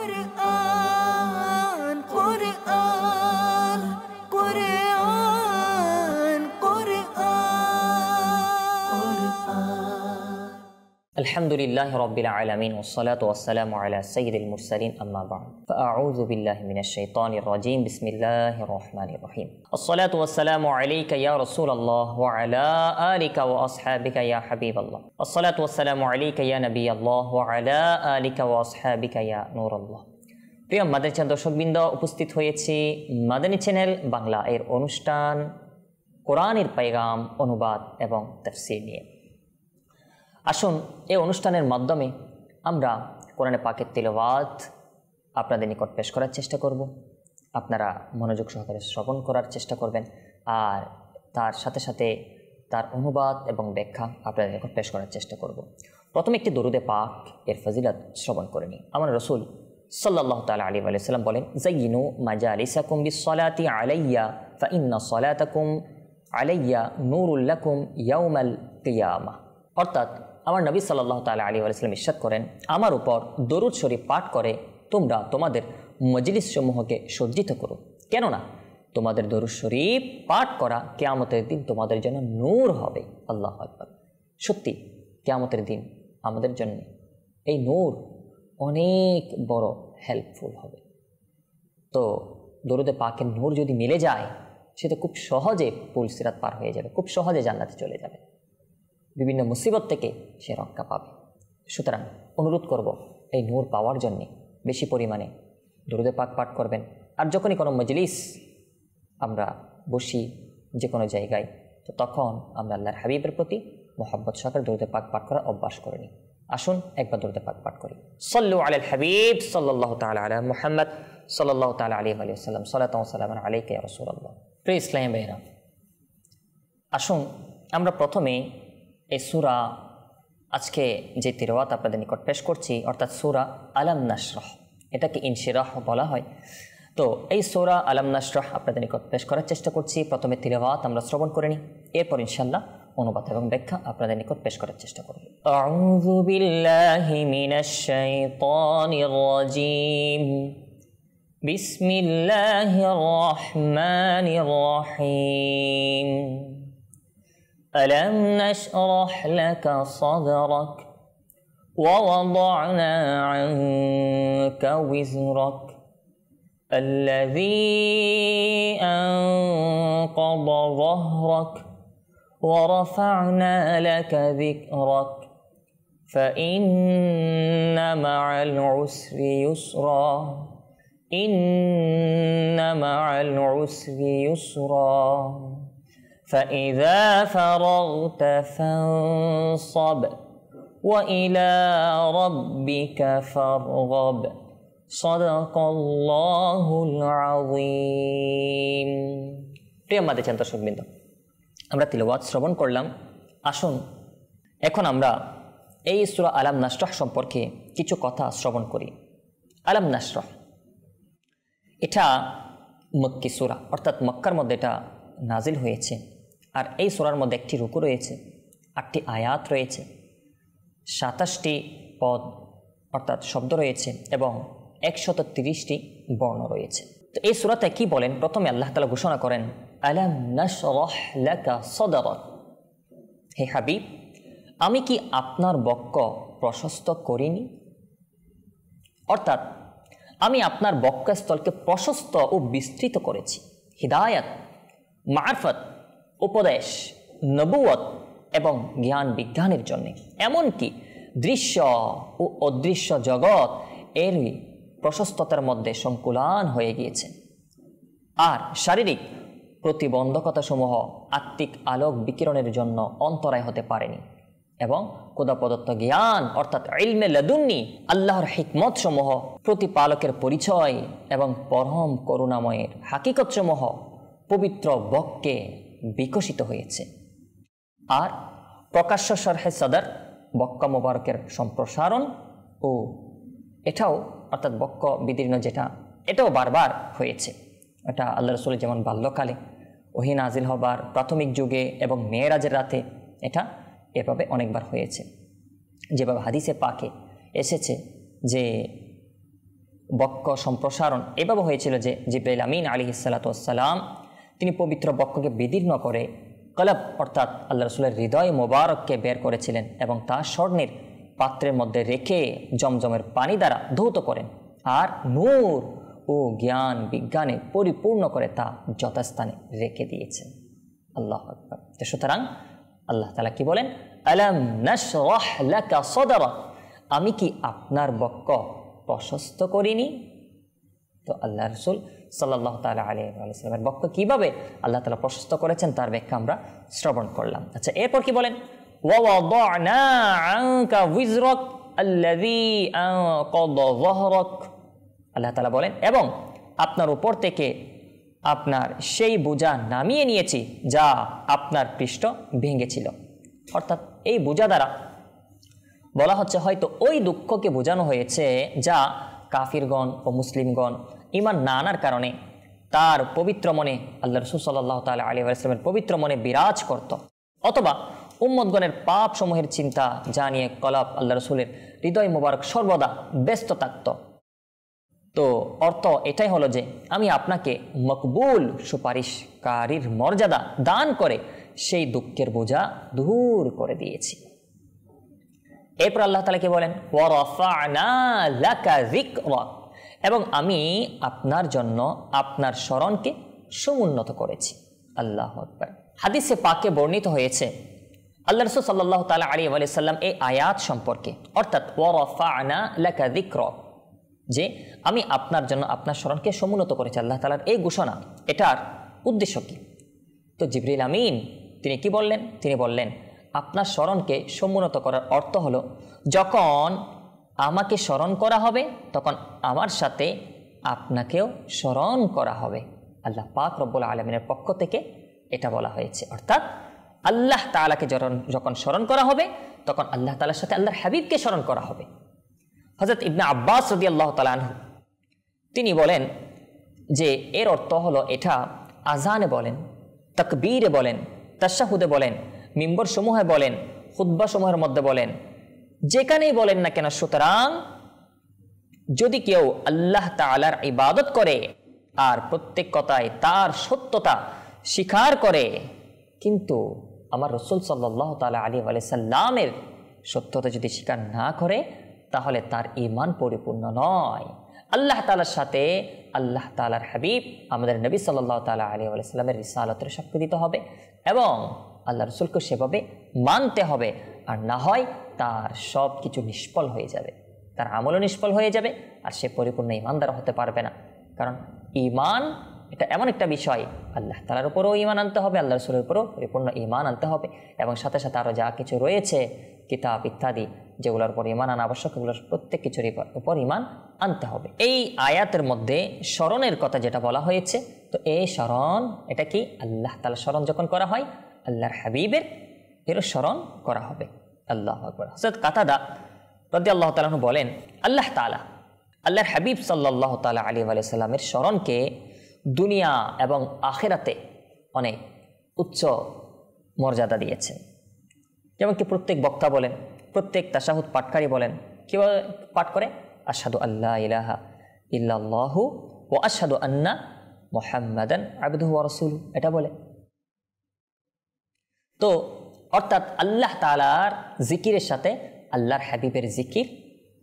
قرآن قرآن قرآن قرآن الحمد لله رب العالمين والصلاة والسلام على سيد المرسلين أما بعد فأعوذ بالله من الشيطان الرجيم بسم الله الرحمن الرحيم الصلاة والسلام عليك يا رسول الله وعلى آلك وأصحابك يا حبيب الله الصلاة والسلام عليك يا نبي الله وعلى آلك وأصحابك يا نور الله প্রিয় মাদানী চ্যানেল দর্শকবৃন্দ, উপস্থিত হয়েছি মাদানী চ্যানেল বাংলা এর অনুষ্ঠান কোরআনের পায়গাম অনুবাদ এবং তাফসীর নিয়ে। আসুন এই অনুষ্ঠানের মাধ্যমে আমরা কোরআনে পাকের তিলাওয়াত আপনাদের নিকট পেশ করার চেষ্টা করব। আপনারা মনোযোগ সহকারে শ্রবণ করার চেষ্টা করবেন আর তার সাথে সাথে তার অনুবাদ এবং ব্যাখ্যা আপনাদের নিকট পেশ করার চেষ্টা করব। প্রথমে একটি দরুদে পাক এর ফজিলত শ্রবণ করে নিই। আমার রাসূল সাল্লাল্লাহু তাআলা আলাইহি ওয়া সাল্লাম বলেন, যায়িনু মাজালিসাকুম বিসসালাতি আলাইয়া ফাইন্না সালাতাকুম আলাইয়া নূরুল লাকুম ইয়াউমাল কিয়ামাহ। অর্থাৎ আমার নবী সাল্লাল্লাহু তাআলা আলাইহি ওয়া সাল্লাম ইরশাদ করেন, আমার উপর দরুদ শরীফ পাঠ করে তোমরা তোমাদের মজলিস সমূহকে সজ্জিত করো, কেননা তোমাদের দরুদ শরীফ পাঠ করা কিয়ামতের দিন তোমাদের জন্য নূর হবে। আল্লাহু আকবার। সত্যি কিয়ামতের দিন আমাদের জন্য এই নূর অনেক বড় হেল্পফুল হবে। তো দরুদে পাকের নূর যদি মিলে যায় সেটা খুব সহজে পুল সিরাত পার হয়ে যাবে, খুব সহজে জান্নাতে চলে যাবে, বিভিন্ন মুসিবত থেকে সে রক্ষা পাবে। সুতরাং অনুরোধ করব এই নূর পাওয়ার জন্যে বেশি পরিমাণে দরুদে পাক পাঠ করবেন। আর যখনই কোনো মজলিস আমরা বসি যে কোনো জায়গায়, তো তখন আমরা আল্লাহর হাবিবের প্রতি মোহাব্বত সহকারে দরুদে পাক পাঠ করার অভ্যাস করে নিই। আসুন একবার দরুদে পাক পাঠ করি। সাল্লু আলাল হাবিব সাল্লাল্লাহু তাআলা আলা মুহাম্মদ সাল্লাল্লাহু তাআলা আলাইহি ওয়া সাল্লাম। সালাতু ওয়া সালামু আলাইকা ইয়া রাসূলুল্লাহ। প্রিয় ইসলামী ভাইরা, আসুন আমরা প্রথমে এই সূরা, আজকে যে তিলাওয়াত আপনাদের নিকট পেশ করছি অর্থাৎ সূরা আলাম নাশরাহ, এটাকে ইনশিরাহ বলা হয়। তো এই সূরা আলাম নাশরাহ আপনাদের নিকট পেশ করার চেষ্টা করছি। প্রথমে তিলাওয়াত আমরা শ্রবণ করে নিই, এরপর ইনশাআল্লাহ অনুবাদ এবং ব্যাখ্যা আপনাদের নিকট পেশ করার চেষ্টা করব। আউযু বিল্লাহি মিনাশ শাইতানির রাজীম। বিসমিল্লাহির রাহমানির রাহিম। ألم نشرح لك صدرك ووضعنا عنك وزرك الذي أنقض ظهرك ورفعنا لك ذكرك فإن مع العسر يسرا إن مع العسر يسرا فإذا فرغت فانصب وإلى ربك فارغب صدق الله العظيم। প্রিয় মাদানী চ্যানেল দর্শকবৃন্দ, আমরা তিলাওয়াত শ্রবণ করলাম। আসুন এখন আমরা এই সূরা আলাম নাশরাহ সম্পর্কে কিছু কথা শ্রবণ করি। আলাম নাশরাহ এটা মক্কি সূরা, অর্থাৎ মক্কার মধ্যে এটা নাজিল হয়েছে। আর এই সূরার মধ্যে একটি রুকু রয়েছে, 8টি আয়াত রয়েছে, 27টি পদ অর্থাৎ শব্দ রয়েছে এবং 130টি বর্ণ রয়েছে। তো এই সূরাতে কি বলেন? প্রথমে আল্লাহ তাআলা ঘোষণা করেন, আলাম নাশরাহ লাকা সাদরাক। হে হাবিব, আমি কি আপনার বক্ষ প্রশস্ত করিনি? অর্থাৎ আমি আপনার বক্ষস্থলকে প্রশস্ত ও বিস্তৃত করেছি হিদায়াত, মারফত, উপদেশ, নবুয়ত এবং জ্ঞান বিজ্ঞানের জন্য। এমনকি দৃশ্য ও অদৃশ্য জগৎ এর প্রশস্ততার মধ্যে সংকুলান হয়ে গিয়েছে। আর শারীরিক প্রতিবন্ধকতাসমূহ আত্মিক আলোক বিকিরণের জন্য অন্তরায় হতে পারেনি এবং খোদা প্রদত্ত জ্ঞান অর্থাৎ ইলমে লাদুন্নি, আল্লাহর হিকমত সমূহ, প্রতিপালকের পরিচয় এবং পরম করুণাময়ের হাকিকত সমূহ পবিত্র বক্কে বিকশিত হয়েছে। আর প্রকাশ্য শরহে সদর, বক্ক মোবারকের সম্প্রসারণ ও এটাও অর্থাৎ বক্ক বিদীর্ণ যেটা, এটাও বারবার হয়েছে। এটা আল্লাহ রাসূলের যেমন বাল্যকালে, ওহী নাজিল হবার প্রাথমিক যুগে এবং মেরাজের রাতে এটা এভাবে অনেকবার হয়েছে। যেভাবে হাদিসে পাকে এসেছে যে বক্ষ সম্প্রসারণ এভাবে হয়েছিল যে জিবরাইল আমিন আলাইহিস সালাতু ওয়াস সালাম তিনি পবিত্র বক্ষকে বিদীর্ণ করে কলব অর্থাৎ আল্লাহ রাসূলের হৃদয় মোবারককে বের করেছিলেন এবং তা স্বর্ণের পাত্রের মধ্যে রেখে জমজমের পানি দ্বারা ধৌত করেন আর নূর ও জ্ঞান বিজ্ঞানে পরিপূর্ণ করে তা যথাস্থানে রেখে দিয়েছেন। আল্লাহু আকবার। সুতরাং আল্লাহ তাআলা কি বলেন, আলাম নাশরাহ লাকা সাদরাক, আমি কি আপনার বক্ষ প্রশস্ত করিনি? তো আল্লাহ রাসূল সাল্লাল্লাহু তাআলা আলাইহি ওয়া সাল্লামের বক্ষ কিভাবে আল্লাহ তাআলা প্রশস্ত করেছেন তার ব্যাখ্যা আমরা শ্রবণ করলাম। আচ্ছা, এরপর কি বলেন, ওয়া ওয়াদা'না আনকা উযরাক আল্লাযী আনকাযা যাহরাক, আল্লাহ তাআলা বলেন এবং আপনার উপর থেকে আপনার সেই বোঝা নামিয়ে নিয়েছি যা আপনার পৃষ্ঠ ভেঙেছিল। অর্থাৎ এই বোঝা দ্বারা বলা হচ্ছে হয়তো ওই দুঃখকে বোঝানো হয়েছে যা কাফিরগণ ও মুসলিমগণ ঈমান না আনার কারণে তার পবিত্র মনে আল্লাহ রাসূল সাল্লাল্লাহু তাআলা আলাইহি ওয়া সাল্লামের পবিত্র মনে বিরাজ করত, অথবা উম্মতগণের পাপ সমূহের চিন্তা যা নিয়ে কলব আল্লাহ রাসূলের হৃদয় মোবারক সর্বদা ব্যস্ত থাকত। তো অর্থ এটাই হলো যে আমি আপনাকে মকবুল সুপারিশকারীর মর্যাদা দান করে সেই দুঃখের বোঝা দূর করে দিয়েছি। এরপর আল্লাহ তাআলা কি বলেন, ওয়া রাফা'না লাকা যিকরাক, এবং আমি আপনার জন্য আপনার স্মরণকে সমুন্নত করেছি। আল্লাহু আকবার। হাদিসে পাকে বর্ণিত হয়েছে আল্লাহ রাসূল সাল্লাল্লাহু তাআলা আলাইহি ওয়া সাল্লাম এই আয়াত সম্পর্কে, অর্থাৎ ওয়া রাফা'না লাকা যিকরাক, যে আমি আপনার জন্য আপনার স্মরণকে সমুন্নত করেছি। আল্লাহ তাআলার এই ঘোষণা, এটার উদ্দেশ্য কি? তো জিবরিল আমিন তিনি কি বললেন? তিনি বললেন আপনার স্মরণকে সমুন্নত করার অর্থ হলো যখন আমাকে স্মরণ করা হবে তখন আমার সাথে আপনাকেও স্মরণ করা হবে। আল্লাহ পাক রব্বুল আলামিনের পক্ষ থেকে এটা বলা হয়েছে। অর্থাৎ আল্লাহ তাআলাকে যখন স্মরণ করা হবে তখন আল্লাহ তাআলার সাথে আল্লাহর হাবিবকে স্মরণ করা হবে। হযরত ইবনে আব্বাস রাদিয়াল্লাহু তাআলা আনহু তিনি বলেন যে এর অর্থ হলো এটা আজানে বলেন, তাকবীরে বলেন, তাশাহুদে বলেন, মিম্বর সমূহে বলেন, খুতবা সমূহের মধ্যে বলেন, যেখানেই বলেন না কেন, সুতরাং যদি কেউ আল্লাহ তাআলার ইবাদত করে আর প্রত্যেক কথায় তার সত্যতা স্বীকার করে কিন্তু আমার রাসূল সাল্লাল্লাহু তাআলা আলাইহি ওয়া সাল্লামের সত্যতা যদি স্বীকার না করে তাহলে তার ঈমান পরিপূর্ণ নয়। আল্লাহ তাআলার সাথে আল্লাহ তাআলার হাবিব আমাদের নবী সাল্লাল্লাহু তাআলা আলাইহি ওয়া সাল্লামের রিসালাতের সাক্ষ্য দিতে হবে এবং আল্লাহ রাসূলকে সেভাবে মানতে হবে, আর না হয় তার সব কিছু নিষ্ফল হয়ে যাবে, তার আমলও নিষ্ফল হয়ে যাবে আর সে পরিপূর্ণ ঈমানদার হতে পারবে না। কারণ ঈমান এটা এমন একটা বিষয়, আল্লাহ তাআলার উপরও ঈমান আনতে হবে, আল্লাহ রাসূলের উপরও পরিপূর্ণ ঈমান আনতে হবে এবং সাথে সাথে আরও যা কিছু রয়েছে কিতাব ইত্যাদি যেগুলোর উপর ঈমান আনা আবশ্যক, এগুলোর প্রত্যেক কিছুর উপর ঈমান আনতে হবে। এই আয়াতের মধ্যে স্মরণের কথা যেটা বলা হয়েছে, তো এই স্মরণ এটা কি আল্লাহ তাআলার স্মরণ যখন করা হয় আল্লাহর হাবিবের এরও স্মরণ করা হবে। আল্লাহু আকবার। হযরত কাতাদা রাদিয়াল্লাহু তাআলা আনহু বলেন আল্লাহ তাআলা আল্লাহর হাবিব সাল্লাল্লাহু তাআলা আলাইহি ওয়া সাল্লামের স্মরণকে দুনিয়া এবং আখিরাতে অনেক উচ্চ মর্যাদা দিয়েছেন। যেমন কি প্রত্যেক বক্তা বলেন, প্রত্যেক তাশাহুদ পাঠকারী বলেন, কিভাবে পাঠ করে, আশহাদু আল্লা ইলাহা ইল্লাল্লাহু ওয়া আশহাদু আন্না মুহাম্মাদান আবদুহু ওয়া রাসূলুহু, এটা বলে। তো অর্থাৎ আল্লাহ তাআলার জিকিরের সাথে আল্লাহর হাবিবের জিকির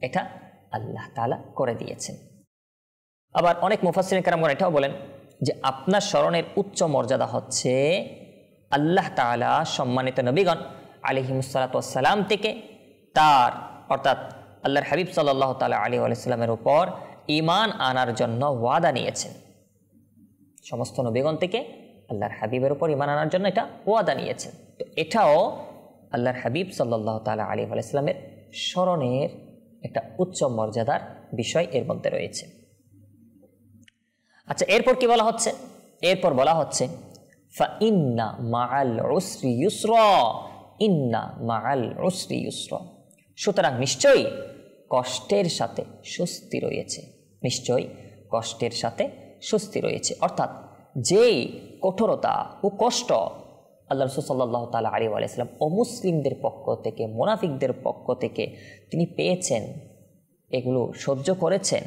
এটা আল্লাহ তাআলা করে দিয়েছেন। আবার অনেক মুফাসসিরিন কেরামগণ এটাও বলেন যে আপনার স্মরণের উচ্চ মর্যাদা হচ্ছে আল্লাহ তাআলা সম্মানিত নবীগণ আলাইহিমুস সালাতু ওয়াস সালাম থেকে তার অর্থাৎ আল্লাহর হাবিব সাল্লাল্লাহু তাআলা আলাইহি ওয়া সাল্লামের উপর ঈমান আনার জন্য ওয়াদা নিয়েছেন। সমস্ত নবীগণ থেকে আল্লাহর হাবিবের উপর ঈমান আনার জন্য এটা ওয়াদা নিয়েছেন। তো এটাও আল্লাহর হাবিব সাল্লাল্লাহু তাআলা আলাইহি ওয়া সাল্লামের স্মরণের একটা উচ্চ মর্যাদার বিষয় এর মধ্যে রয়েছে। আচ্ছা, এরপর কি বলা হচ্ছে? এরপর বলা হচ্ছে ফা ইন্না মাআল উসরি ইউসরা, ইন্না মাআল উসরি ইউসরা, সুতরাং নিশ্চয়ই কষ্টের সাথে স্বস্তি রয়েছে, নিশ্চয়ই কষ্টের সাথে স্বস্তি রয়েছে। অর্থাৎ যেই কঠোরতা ও কষ্ট আল্লাহ রাসূল সাল্লাল্লাহু তাআলা আলাইহি ওয়া সাল্লাম অমুসলিমদের পক্ষ থেকে, মুনাফিকদের পক্ষ থেকে তিনি পেয়েছেন, এগুলো সহ্য করেছেন,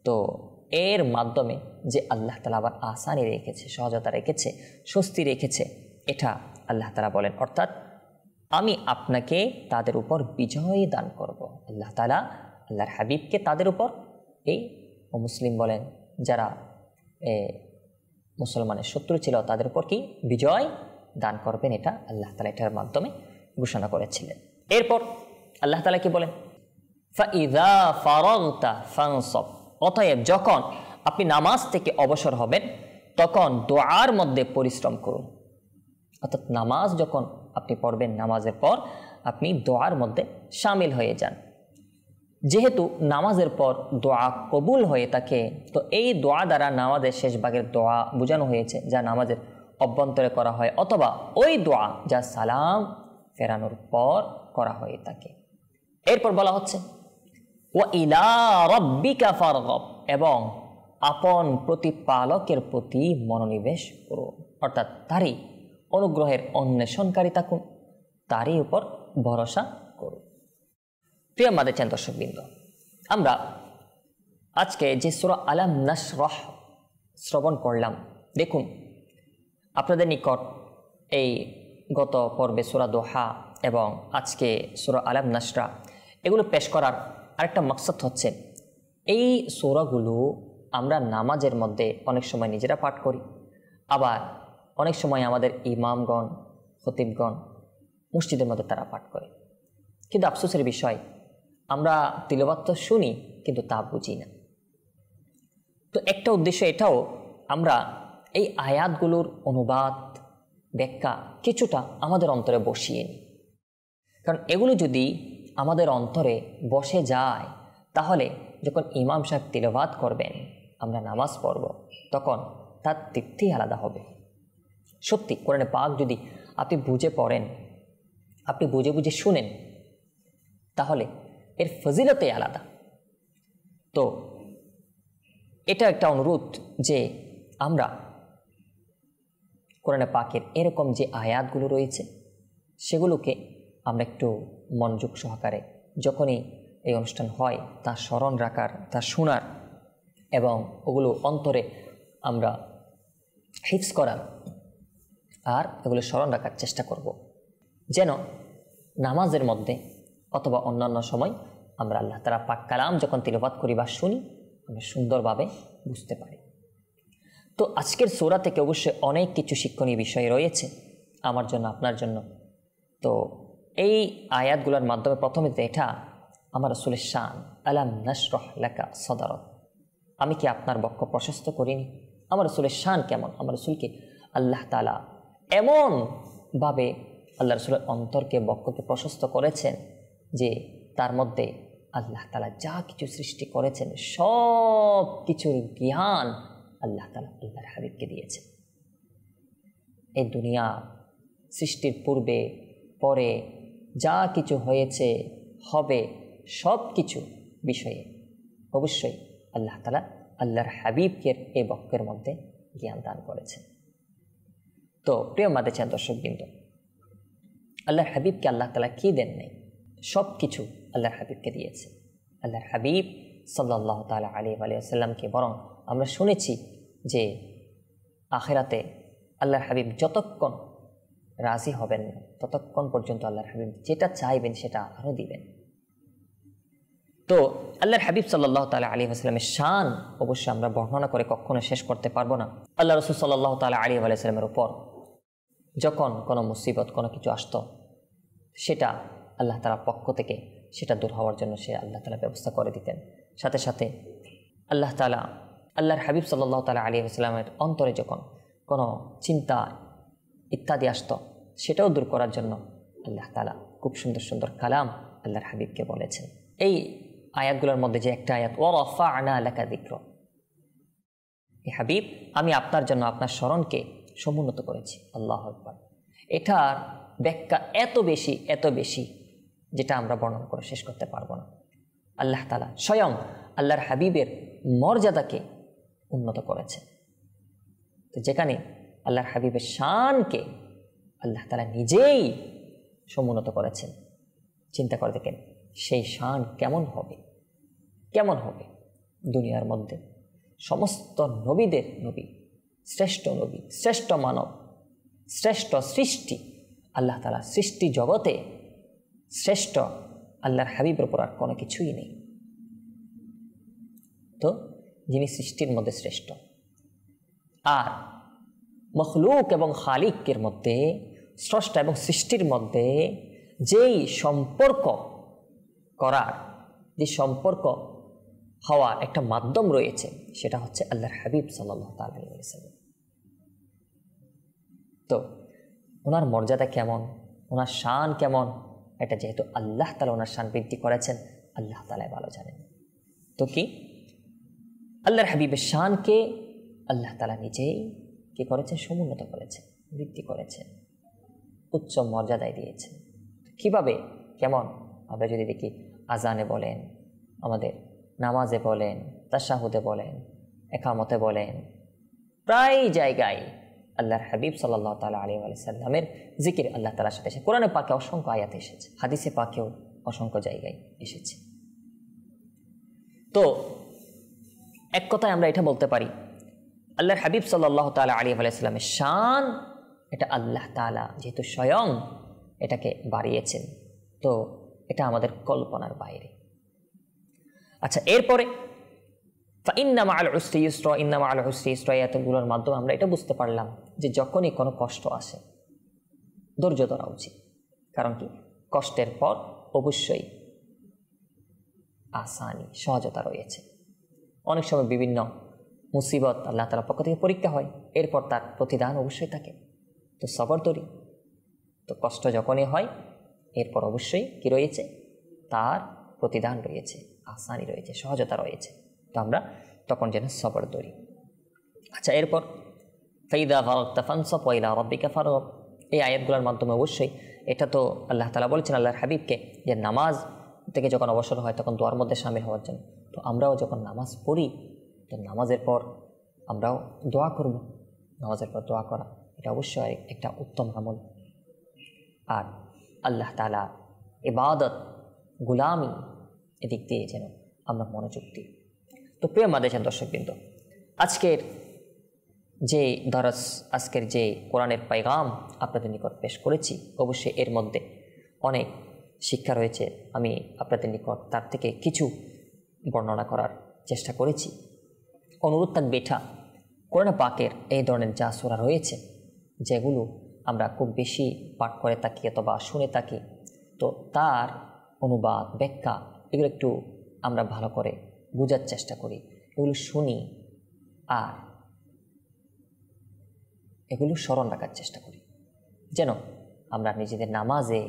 তো তো এর মাধ্যমে যে আল্লাহ তাআলা আবার আসানি রেখেছে, সহজতা রেখেছে, স্বস্তি রেখেছে, এটা আল্লাহ তাআলা বলেন। অর্থাৎ আমি আপনাকে তাদের উপর বিজয় দান করব। আল্লাহ তাআলা আল্লাহর হাবিবকে তাদের উপর, এই মুসলিম বলেন যারা মুসলমানের শত্রু ছিল তাদের উপর কি বিজয় দান করবেন, এটা আল্লাহ তাআলা এটার মাধ্যমে ঘোষণা করেছিলেন। এরপর আল্লাহ তাআলা কি বলেন? ফাইযা ফারাগতা ফানসব, অতএব যখন আপনি নামাজ থেকে অবসর হবেন তখন দোয়ার মধ্যে পরিশ্রম করুন। অর্থাৎ নামাজ যখন আপনি পড়বেন, নামাজের পর আপনি দোয়ার মধ্যে শামিল হয়ে যান। যেহেতু নামাজের পর দোয়া কবুল হয়ে থাকে, তো এই দোয়া দ্বারা নামাজের শেষ ভাগের দোয়া বোঝানো হয়েছে, যা নামাজের অভ্যন্তরে করা হয়, অথবা ওই দোয়া যা সালাম ফেরানোর পর করা হয়ে থাকে। এরপর বলা হচ্ছে ওয়া ইলা রাব্বিকা ফারগব, এবং আপন প্রতিপালকের প্রতি মনোনিবেশ করুন। অর্থাৎ তারই অনুগ্রহের অন্বেষণকারী থাকুন, তারই উপর ভরসা করুন। প্রিয় মাদেছেন দর্শকবৃন্দ, আমরা আজকে যে সূরা আলাম নাশরাহ শ্রবণ করলাম, দেখুন আপনাদের নিকট এই গত পর্বে সূরা দোহা এবং আজকে সূরা আলাম নাশরাহ এগুলো পেশ করার আরেকটা মাকসাদ হচ্ছে, এই সূরাগুলো আমরা নামাজের মধ্যে অনেক সময় নিজেরা পাঠ করি, আবার অনেক সময় আমাদের ইমামগণ, খতিবগণ মসজিদের মধ্যে তারা পাঠ করে। কিন্তু আফসোসের বিষয়, আমরা তিলাওয়াত তো শুনি কিন্তু তা বুঝি না। তো একটা উদ্দেশ্য এটাও, আমরা এই আয়াতগুলোর অনুবাদ, ব্যাখ্যা কিছুটা আমাদের অন্তরে বসিয়ে নিই। কারণ এগুলো যদি আমাদের অন্তরে বসে যায়, তাহলে যখন ইমাম সাহেব তিলাওয়াত করবেন, আমরা নামাজ পড়ব, তখন তার তৃপ্তি আলাদা হবে। সত্যি কোরআনে পাক যদি আপনি বুঝে পড়েন, আপনি বুঝে বুঝে শুনেন, তাহলে এর ফজিলতই আলাদা। তো এটা একটা অনুরোধ যে আমরা কোরআনে পাকের এরকম যে আয়াতগুলো রয়েছে সেগুলোকে আমরা একটু মনোযোগ সহকারে যখনই এই অনুষ্ঠান হয় তা স্মরণ রাখার, তা শোনার এবং ওগুলো অন্তরে আমরা হিফজ করার আর এগুলো স্মরণ রাখার চেষ্টা করব, যেন নামাজের মধ্যে অথবা অন্যান্য সময় আমরা আল্লাহ তাআলা পাক কালাম যখন তিলাওয়াত করি বা শুনি, আমরা সুন্দরভাবে বুঝতে পারি। তো আজকের সূরা থেকে অবশ্যই অনেক কিছু শিক্ষণীয় বিষয় রয়েছে আমার জন্য, আপনার জন্য। তো এই আয়াতগুলোর মাধ্যমে প্রথমে এটা আমার রাসূলের শান, আলাম নাশরাহ লাকা সাদরাক, আমি কি আপনার বক্ষ প্রশস্ত করিনি? আমার রাসূলের শান কেমন? আমার রাসূলকে আল্লাহ তাআলা এমনভাবে আল্লাহ রাসূলের অন্তরকে, বক্ষকে প্রশস্ত করেছেন যে তার মধ্যে আল্লাহ তাআলা যা কিছু সৃষ্টি করেছেন সব কিছুর জ্ঞান আল্লাহ তাআলা আল্লাহর হাবিবকে দিয়েছেন। এই দুনিয়া সৃষ্টির পূর্বে পরে যা কিছু হয়েছে, হবে, সব কিছু বিষয়ে অবশ্যই আল্লাহ তাআলা আল্লাহর হাবিবকে এই বক্কের মধ্যে জ্ঞান দান করেছেন। তো প্রিয় মাদেছেন দর্শকবৃন্দ, আল্লাহর হাবিবকে আল্লাহ তাআলা কি দেন নাই? সব কিছু আল্লাহর হাবিবকে দিয়েছে। আল্লাহর হাবিব সাল্লাল্লাহু তাআলা আলাইহি ওয়া সাল্লামকে বরং আমরা শুনেছি যে আখিরাতে আল্লাহর হাবিব যতক্ষণ রাজি হবেন না ততক্ষণ পর্যন্ত আল্লাহর হাবিব যেটা চাইবেন সেটা আরও দিবেন। তো আল্লাহর হাবিব সাল্লাল্লাহু তাআলা আলাইহি ওয়া সাল্লামের শান অবশ্যই আমরা বর্ণনা করে কখনো শেষ করতে পারবো না। আল্লাহ রাসূল সাল্লাল্লাহু তাআলা আলাইহি ওয়া সাল্লামের উপর যখন কোনো মুসিবত, কোনো কিছু আসতো, সেটা আল্লাহ তাআলার পক্ষ থেকে সেটা দূর হওয়ার জন্য সে আল্লাহ তাআলা ব্যবস্থা করে দিতেন। সাথে সাথে আল্লাহ তাআলা আল্লাহর হাবিব সাল্লাল্লাহু তাআলা আলাইহি ওয়া সাল্লামের অন্তরে যখন কোনো চিন্তা ইত্যাদি আসতো, সেটাও দূর করার জন্য আল্লাহ তাআলা খুব সুন্দর সুন্দর কালাম আল্লাহর হাবিবকে বলেছেন। এই আয়াতগুলোর মধ্যে যে একটা আয়াত, ওয়া রাফা'না লাকা যিকরাক, হে হাবিব আমি আপনার জন্য আপনার স্মরণকে সমুন্নত করেছি। আল্লাহু আকবার। এটার ব্যাখ্যা এত বেশি যেটা আমরা বর্ণনা করে শেষ করতে পারবো না। আল্লাহ তাআলা স্বয়ং আল্লাহর হাবিবের মর্যাদাকে উন্নত করেছে। তো যেখানে আল্লাহর হাবিবের শানকে আল্লাহ তাআলা নিজেই সমুন্নত করেছেন, চিন্তা করে দেখেন সেই শান কেমন হবে। দুনিয়ার মধ্যে সমস্ত নবীদের নবী, শ্রেষ্ঠ নবী, শ্রেষ্ঠ মানব, শ্রেষ্ঠ সৃষ্টি, আল্লাহ তাআলা সৃষ্টি জগতে শ্রেষ্ঠ আল্লাহর হাবিবের উপর আর কোনো কিছুই নেই। তো যিনি সৃষ্টির মধ্যে শ্রেষ্ঠ, আর মখলুক এবং খালিকের মধ্যে, স্রষ্টা এবং সৃষ্টির মধ্যে যেই সম্পর্ক করার, যে সম্পর্ক হওয়ার একটা মাধ্যম রয়েছে, সেটা হচ্ছে আল্লাহর হাবিব সাল্লাল্লাহু তাআলা আলাইহি ওয়াসাল্লাম। তো ওনার মর্যাদা কেমন, ওনার শান কেমন, এটা যেহেতু আল্লাহ তাআলা ওনার শান বৃদ্ধি করেছেন, আল্লাহ তাআলাই ভালো জানেন। তো কি আল্লাহর হাবিবের শানকে আল্লাহ তাআলা নিজেই কি করেছেন? সমুন্নত করেছেন, বৃদ্ধি করেছেন, উচ্চ মর্যাদায় দিয়েছেন। কিভাবে, কেমন? আমরা যদি দেখি আজানে বলেন, আমাদের নামাজে বলেন, তাশাহুদে বলেন, একামতে বলেন, প্রায় জায়গায় আল্লাহর হাবিব সাল্লাল্লাহু তাআলা আলাইহি ওয়াসাল্লামের জিকির আল্লাহ তাআলার সাথে এসেছে। কোরআনে পাকে অসংখ্য আয়াত এসেছে, হাদিসে পাকেও অসংখ্য জায়গায় এসেছে। তো এক কথায় আমরা এটা বলতে পারি, আল্লাহর হাবিব সাল্লাল্লাহু তাআলা আলাইহি ওয়াসাল্লামের শান, এটা আল্লাহ তাআলা যেহেতু স্বয়ং এটাকে বাড়িয়েছেন, তো এটা আমাদের কল্পনার বাইরে। আচ্ছা, এরপরে ইন্না মাআল উসরি ইউসরা, ইন্না মাআল উসরি ইউসরা, আয়াতগুলোর মাধ্যমে আমরা এটা বুঝতে পারলাম যে যখনই কোনো কষ্ট আসে ধৈর্য ধরা উচিত। কারণ কি? কষ্টের পর অবশ্যই আসানি, সহজতা রয়েছে। অনেক সময় বিভিন্ন মুসিবত আল্লাহ তাআলার পক্ষ থেকে পরীক্ষা হয়, এরপর তার প্রতিদান অবশ্যই থাকে। তো সবর ধরি, তো কষ্ট যখনই হয় এরপর অবশ্যই কি রয়েছে? তার প্রতিদান রয়েছে, আসানি রয়েছে, সহজতা রয়েছে। তো আমরা তখন যেন সবর ধরি। আচ্ছা, এরপর ফাইদা ফারাগতা ফানসাব ওয়া ইলা রাব্বিকা ফারগাব, এই আয়াতগুলোর মাধ্যমে অবশ্যই এটা তো আল্লাহ তাআলা বলেছেন আল্লাহর হাবিবকে যে নামাজ থেকে যখন অবসর হয় তখন দোয়ার মধ্যে শামিল হওয়ার জন্য। তো আমরাও যখন নামাজ পড়ি, তো নামাজের পর আমরাও দোয়া করব। নামাজের পর দোয়া করা এটা অবশ্যই একটা উত্তম আমল। আর আল্লাহ তাআলা ইবাদত, গুলামি, এদিক দিয়ে যেন আমরা মনোযোগ দিই। তো প্রিয় মাদ্রাসার দর্শকবৃন্দ, আজকের যে দরস, আজকের যে কোরআনের পায়গাম আপনাদের নিকট পেশ করেছি, অবশ্যই এর মধ্যে অনেক শিক্ষা রয়েছে। আমি আপনাদের নিকট তার থেকে কিছু বর্ণনা করার চেষ্টা করেছি। অনুরোধ থাকবে এটা, কোরআন পাকের এই ধরনের যা সূরা রয়েছে, যেগুলো আমরা খুব বেশি পাঠ করে থাকি অথবা শুনে থাকি, তো তার অনুবাদ, ব্যাখ্যা এগুলো একটু আমরা ভালো করে বোঝার চেষ্টা করি, এগুলো শুনি আর এগুলো স্মরণ রাখার চেষ্টা করি, যেন আমরা নিজেদের নামাজে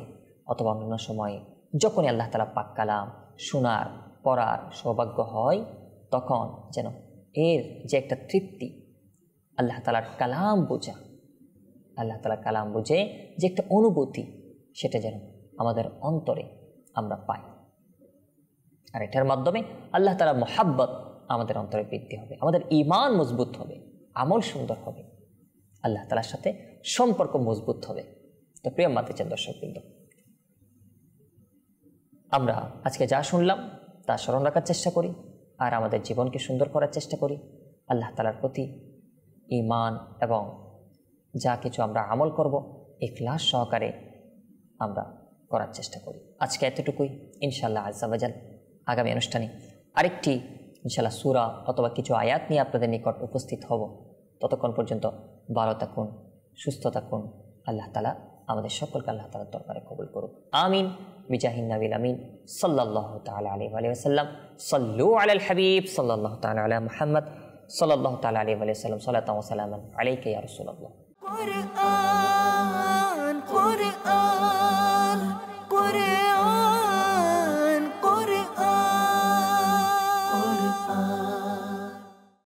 অথবা অন্য সময়ে যখনই আল্লাহ তাআলা পাক কালাম শোনার, পড়ার সৌভাগ্য হয়, তখন যেন এর যে একটা তৃপ্তি, আল্লাহ তাআলার কালাম বোঝা, আল্লাহ তাআলার কালাম বুঝে যে একটা অনুভূতি, সেটা যেন আমাদের অন্তরে আমরা পাই। আর এটার মাধ্যমে আল্লাহ তাআলার মহাব্বত আমাদের অন্তরে বৃদ্ধি হবে, আমাদের ঈমান মজবুত হবে, আমল সুন্দর হবে, আল্লাহ তাআলার সাথে সম্পর্ক মজবুত হবে। তো প্রিয় মাদ্রাসার দর্শকবৃন্দ, আমরা আজকে যা শুনলাম তা স্মরণ রাখার চেষ্টা করি আর আমাদের জীবনকে সুন্দর করার চেষ্টা করি। আল্লাহ তাআলার প্রতি ঈমান এবং যা কিছু আমরা আমল করব ইখলাস সহকারে আমরা করার চেষ্টা করি। আজকে এতটুকুই। ইনশাআল্লাহ আজ্জা ওয়া জাল আগামী অনুষ্ঠানে আরেকটি ইনশাআল্লাহ সূরা অথবা কিছু আয়াত নিয়ে আপনাদের নিকট উপস্থিত হব। ততক্ষণ পর্যন্ত ভালো থাকুন, সুস্থ থাকুন। আল্লাহ তাআলা আমাদের সকলকে আল্লাহ তাআলার দরবারে কবুল করুক। আমিন বিজাহিন নবিল আমিন সাল্লাল্লাহু তাআলা আলাইহি ওয়া সাল্লাম। সাল্লু আলাল হাবিব সাল্লাল্লাহু তাআলা আলা মুহাম্মদ সাল্লাল্লাহু তাআলা আলাইহি ওয়া সাল্লাম। সালাতান ওয়া সালামান আলাইকা ইয়া রাসূলুল্লাহ। Quran, Quran.